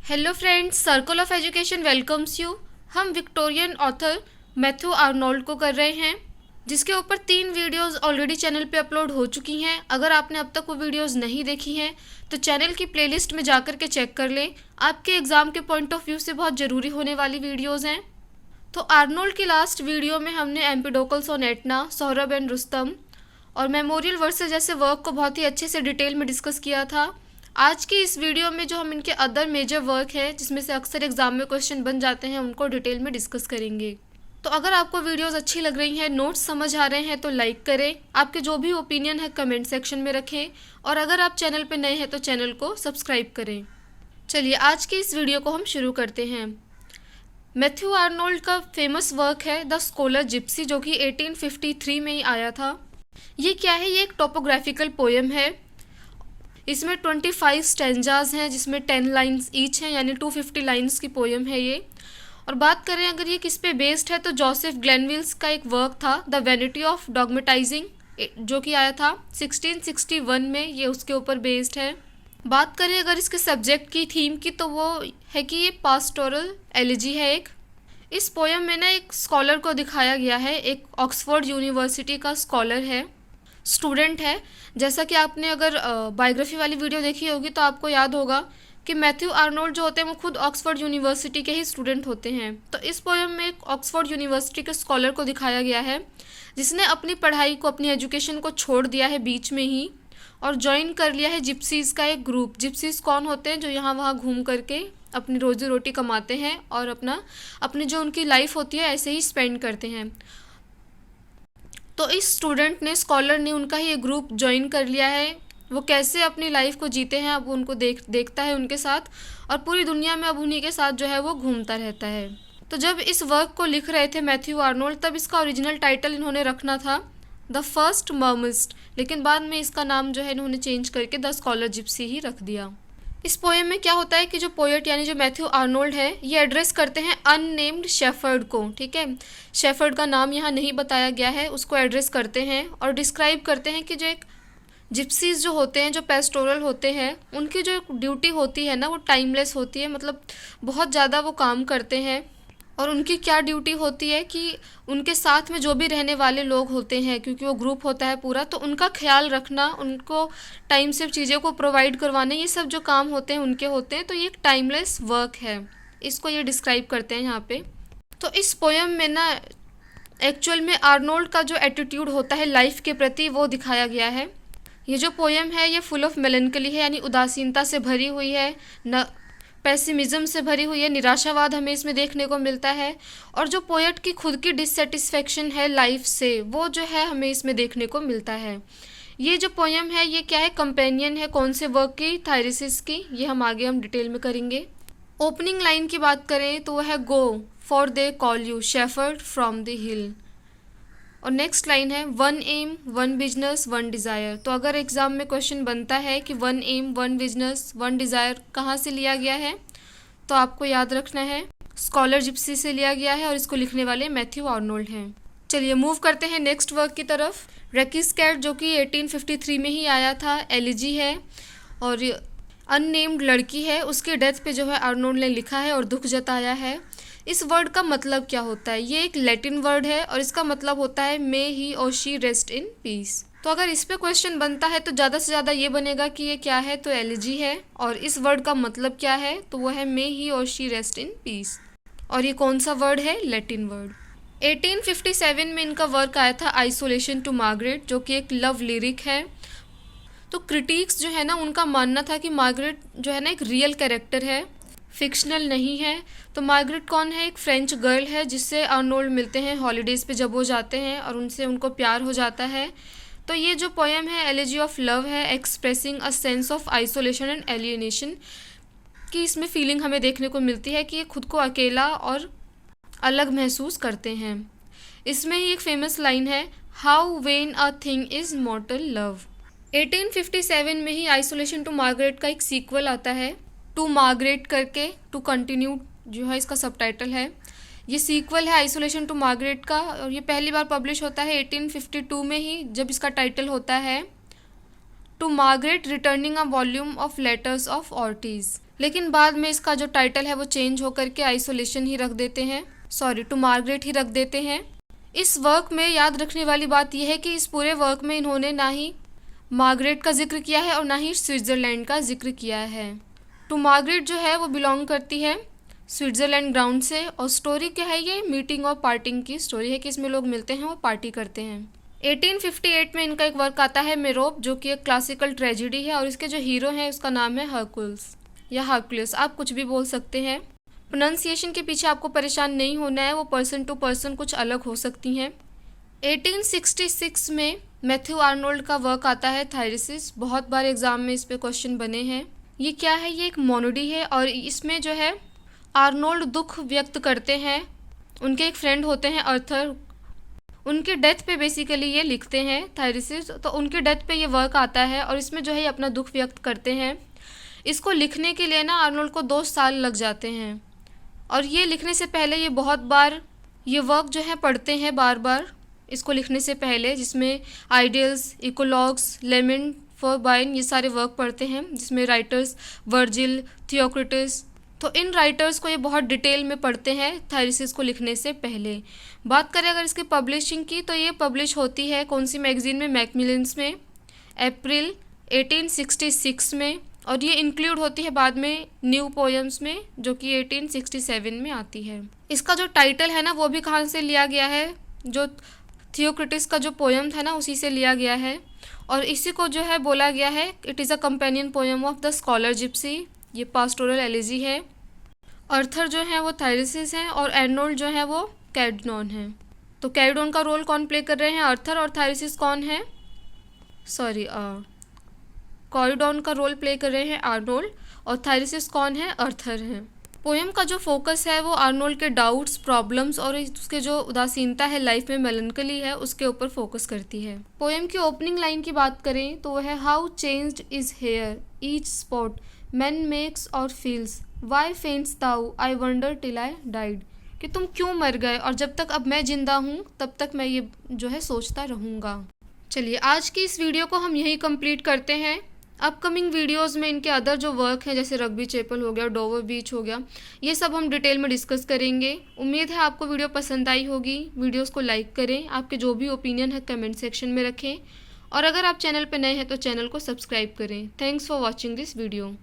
Hello friends, circle of education welcomes you. हम Victorian author Matthew Arnold को कर रहे हैं, जिसके ऊपर 3 वीडियोस ऑलरेडी चैनल पे अपलोड हो चुकी हैं। अगर आपने अब तक वो वीडियोस नहीं देखी हैं तो चैनल की प्लेलिस्ट में जाकर के चेक कर लें। आपके एग्ज़ाम के पॉइंट ऑफ व्यू से बहुत ज़रूरी होने वाली वीडियोज़ हैं। तो आर्नोल्ड की लास्ट वीडियो में हमने Empedocles on Etna, Sohrab and Rustum और मेमोरियल वर्सेस जैसे वर्क को बहुत ही अच्छे से डिटेल में डिस्कस किया था। आज की इस वीडियो में जो हम इनके अदर मेजर वर्क है जिसमें से अक्सर एग्जाम में क्वेश्चन बन जाते हैं, उनको डिटेल में डिस्कस करेंगे। तो अगर आपको वीडियोस अच्छी लग रही हैं, नोट्स समझ आ रहे हैं तो लाइक करें। आपके जो भी ओपिनियन है कमेंट सेक्शन में रखें और अगर आप चैनल पर नए हैं तो चैनल को सब्सक्राइब करें। चलिए आज की इस वीडियो को हम शुरू करते हैं। मैथ्यू आर्नोल्ड का फेमस वर्क है द स्कॉलर जिप्सी, जो कि 1853 में ही आया था। ये क्या है? ये एक टोपोग्राफिकल पोएम है। इसमें 25 स्टेंजाज हैं जिसमें 10 लाइन्स ईच हैं, यानी 250 लाइन्स की पोएम है ये। और बात करें अगर ये किस पे बेस्ड है तो जोसेफ ग्लेनविल्स का एक वर्क था द वैनिटी ऑफ डॉगमेटाइजिंग, जो कि आया था 1661 में, ये उसके ऊपर बेस्ड है। बात करें अगर इसके सब्जेक्ट की, थीम की, तो वो है कि ये पास्टोरल एलिजी है एक। इस पोएम में ना एक स्कॉलर को दिखाया गया है, एक ऑक्सफोर्ड यूनिवर्सिटी का स्कॉलर है, स्टूडेंट है। जैसा कि आपने अगर बायोग्राफी वाली वीडियो देखी होगी तो आपको याद होगा कि मैथ्यू आर्नोल्ड जो होते हैं वो खुद ऑक्सफोर्ड यूनिवर्सिटी के ही स्टूडेंट होते हैं। तो इस पोएम में एक ऑक्सफोर्ड यूनिवर्सिटी के स्कॉलर को दिखाया गया है जिसने अपनी पढ़ाई को, अपनी एजुकेशन को छोड़ दिया है बीच में ही और ज्वाइन कर लिया है जिप्सीज़ का एक ग्रुप। जिप्सीज़ कौन होते हैं? जो यहाँ वहाँ घूम करके अपनी रोजी रोटी कमाते हैं और अपनी जो उनकी लाइफ होती है ऐसे ही स्पेंड करते हैं। तो इस स्टूडेंट ने, स्कॉलर ने उनका ही एक ग्रुप ज्वाइन कर लिया है। वो कैसे अपनी लाइफ को जीते हैं अब उनको देखता है उनके साथ, और पूरी दुनिया में अब उन्हीं के साथ जो है वो घूमता रहता है। तो जब इस वर्क को लिख रहे थे मैथ्यू आर्नोल्ड, तब इसका ओरिजिनल टाइटल इन्होंने रखना था द फर्स्ट मर्मिस्ट, लेकिन बाद में इसका नाम जो है इन्होंने चेंज करके द स्कॉलर जिप्सी ही रख दिया। इस पोएम में क्या होता है कि जो पोएट यानी जो मैथ्यू आर्नोल्ड है ये एड्रेस करते हैं अननेम्ड शेफर्ड को। ठीक है, शेफर्ड का नाम यहाँ नहीं बताया गया है, उसको एड्रेस करते हैं और डिस्क्राइब करते हैं कि जो एक जिप्सीज जो होते हैं, जो पेस्टोरल होते हैं, उनकी जो ड्यूटी होती है ना वो टाइमलेस होती है। मतलब बहुत ज़्यादा वो काम करते हैं और उनकी क्या ड्यूटी होती है कि उनके साथ में जो भी रहने वाले लोग होते हैं, क्योंकि वो ग्रुप होता है पूरा, तो उनका ख्याल रखना, उनको टाइम से चीज़ों को प्रोवाइड करवाने, ये सब जो काम होते हैं उनके होते हैं। तो ये एक टाइमलेस वर्क है, इसको ये डिस्क्राइब करते हैं यहाँ पे। तो इस पोएम में ना एक्चुअल में आर्नोल्ड का जो एटीट्यूड होता है लाइफ के प्रति वो दिखाया गया है। ये जो पोएम है ये फुल ऑफ मेलनकली है, यानी उदासीनता से भरी हुई है, न पेसिमिज्म से भरी हुई है, निराशावाद हमें इसमें देखने को मिलता है। और जो पोएट की खुद की डिससेटिस्फेक्शन है लाइफ से, वो जो है हमें इसमें देखने को मिलता है। ये जो पोएम है ये क्या है? कंपेनियन है कौन से वर्क की? थायरिसिस की। ये हम डिटेल में करेंगे। ओपनिंग लाइन की बात करें तो वह है go for they call you shepherd from the hill, और नेक्स्ट लाइन है one M one business one desire. तो अगर एग्ज़ाम में क्वेश्चन बनता है कि one M one business one desire कहाँ से लिया गया है, तो आपको याद रखना है स्कॉलर जिप्सी से लिया गया है और इसको लिखने वाले मैथ्यू आर्नोल्ड हैं। चलिए मूव करते हैं नेक्स्ट वर्क की तरफ। रेकिस कैट, जो कि 1853 में ही आया था, एलिजी है और अननेम्ड लड़की है, उसके डेथ पे जो है आर्नोल्ड ने लिखा है और दुख जताया है। इस वर्ड का मतलब क्या होता है? ये एक लैटिन वर्ड है और इसका मतलब होता है मे ही और शी रेस्ट इन पीस। तो अगर इस पे क्वेश्चन बनता है तो ज़्यादा से ज़्यादा ये बनेगा कि ये क्या है, तो एलिजी है, और इस वर्ड का मतलब क्या है, तो वो है मे ही और शी रेस्ट इन पीस। और ये कौन सा वर्ड है? Latin word. 1857 में इनका वर्क आया था आइसोलेशन टू मार्गरेट, जो कि एक लव लिरिक है। तो क्रिटिक्स जो है ना उनका मानना था कि मार्गरेट जो है ना एक रियल कैरेक्टर है, फिक्शनल नहीं है। तो मार्गरेट कौन है? एक फ्रेंच गर्ल है जिससे आर्नोल्ड मिलते हैं हॉलीडेज़ पे जब वो जाते हैं और उनको प्यार हो जाता है। तो ये जो पोएम है एलिजी ऑफ लव है, expressing a sense of isolation and alienation की इसमें फीलिंग हमें देखने को मिलती है कि ये खुद को अकेला और अलग महसूस करते हैं। इसमें ही एक फेमस लाइन है how when a thing is मॉर्टल love. 1857 में ही आइसोलेशन टू मार्गरेट का एक सीक्वल आता है, टू मार्गरेट करके, टू कंटिन्यू जो है इसका सबटाइटल है। ये सीक्वल है आइसोलेशन टू मार्गरेट का और ये पहली बार पब्लिश होता है 1852 में ही, जब इसका टाइटल होता है to Margaret returning a volume of letters of Ortiz. लेकिन बाद में इसका जो टाइटल है वो चेंज होकर के आइसोलेशन ही रख देते हैं, टू मार्गरेट ही रख देते हैं। इस वर्क में याद रखने वाली बात यह है कि इस पूरे वर्क में इन्होंने ना ही मार्गरेट का जिक्र किया है और ना ही स्विट्ज़रलैंड का जिक्र किया है। टू मार्गरेट जो है वो बिलोंग करती है स्विट्ज़रलैंड ग्राउंड से, और स्टोरी क्या है, ये मीटिंग और पार्टिंग की स्टोरी है कि इसमें लोग मिलते हैं और पार्टी करते हैं। 1858 में इनका एक वर्क आता है मेरोप, जो कि एक क्लासिकल ट्रेजिडी है और इसके जो हीरो हैं उसका नाम है हरकुल्स या हरकुलस, आप कुछ भी बोल सकते हैं। प्रोनाउंसिएशन के पीछे आपको परेशान नहीं होना है, वो पर्सन टू पर्सन कुछ अलग हो सकती हैं। 1866 में मैथ्यू आर्नोल्ड का वर्क आता है थायरिसिस। बहुत बार एग्जाम में इस पे क्वेश्चन बने हैं। ये क्या है, ये एक मोनोडी है और इसमें जो है आर्नोल्ड दुख व्यक्त करते हैं। उनके एक फ्रेंड होते हैं अर्थर, उनके डेथ पे बेसिकली ये लिखते हैं थायरिसिस, तो उनके डेथ पे ये वर्क आता है और इसमें जो है ये अपना दुख व्यक्त करते हैं। इसको लिखने के लिए ना आर्नोल्ड को 2 साल लग जाते हैं और ये लिखने से पहले ये बहुत बार ये वर्क जो है पढ़ते हैं बार बार इसको लिखने से पहले, जिसमें आइडियल्स, इकोलॉग्स, लेमेंट फॉर बाइन, ये सारे वर्क पढ़ते हैं जिसमें राइटर्स वर्जिल, थियोक्रिटस, तो इन राइटर्स को ये बहुत डिटेल में पढ़ते हैं थायरिसिस को लिखने से पहले। बात करें अगर इसकी पब्लिशिंग की, तो ये पब्लिश होती है कौन सी मैगज़ीन में, मैकमिलन्स में, अप्रैल 1866 में, और ये इंक्लूड होती है बाद में न्यू पोएम्स में जो कि 1867 में आती है। इसका जो टाइटल है ना वो भी कहाँ से लिया गया है, जो थियोक्रिटस का जो पोएम था ना उसी से लिया गया है और इसी को जो है बोला गया है it is a companion poem of the scholar Gypsy. ये पास्टोरल एलिजी है। अर्थर जो है वो थायरिसिस हैं और एर्नोल्ड जो है वो कैडनॉन है। तो कैडनॉन का रोल कौन प्ले कर रहे हैं, अर्थर, और थायरिसिस कौन है, कॉरिडॉन का रोल प्ले कर रहे हैं आर्नोल्ड और थायरिसिस कौन है, अर्थर हैं। पोएम का जो फोकस है वो आर्नोल्ड के डाउट्स, प्रॉब्लम्स और उसके जो उदासीनता है लाइफ में, मेलंकली है, उसके ऊपर फोकस करती है। पोएम की ओपनिंग लाइन की बात करें तो वह है how changed is here each spot man makes or fills why faints thou I wonder till I died, कि तुम क्यों मर गए और जब तक अब मैं जिंदा हूँ तब तक मैं ये जो है सोचता रहूँगा। चलिए आज की इस वीडियो को हम यही कंप्लीट करते हैं। अपकमिंग वीडियोस में इनके अदर जो वर्क हैं जैसे रग्बी चैपल हो गया, डोवर बीच हो गया, ये सब हम डिटेल में डिस्कस करेंगे। उम्मीद है आपको वीडियो पसंद आई होगी। वीडियोस को लाइक करें, आपके जो भी ओपिनियन है कमेंट सेक्शन में रखें और अगर आप चैनल पर नए हैं तो चैनल को सब्सक्राइब करें। Thanks for watching this video.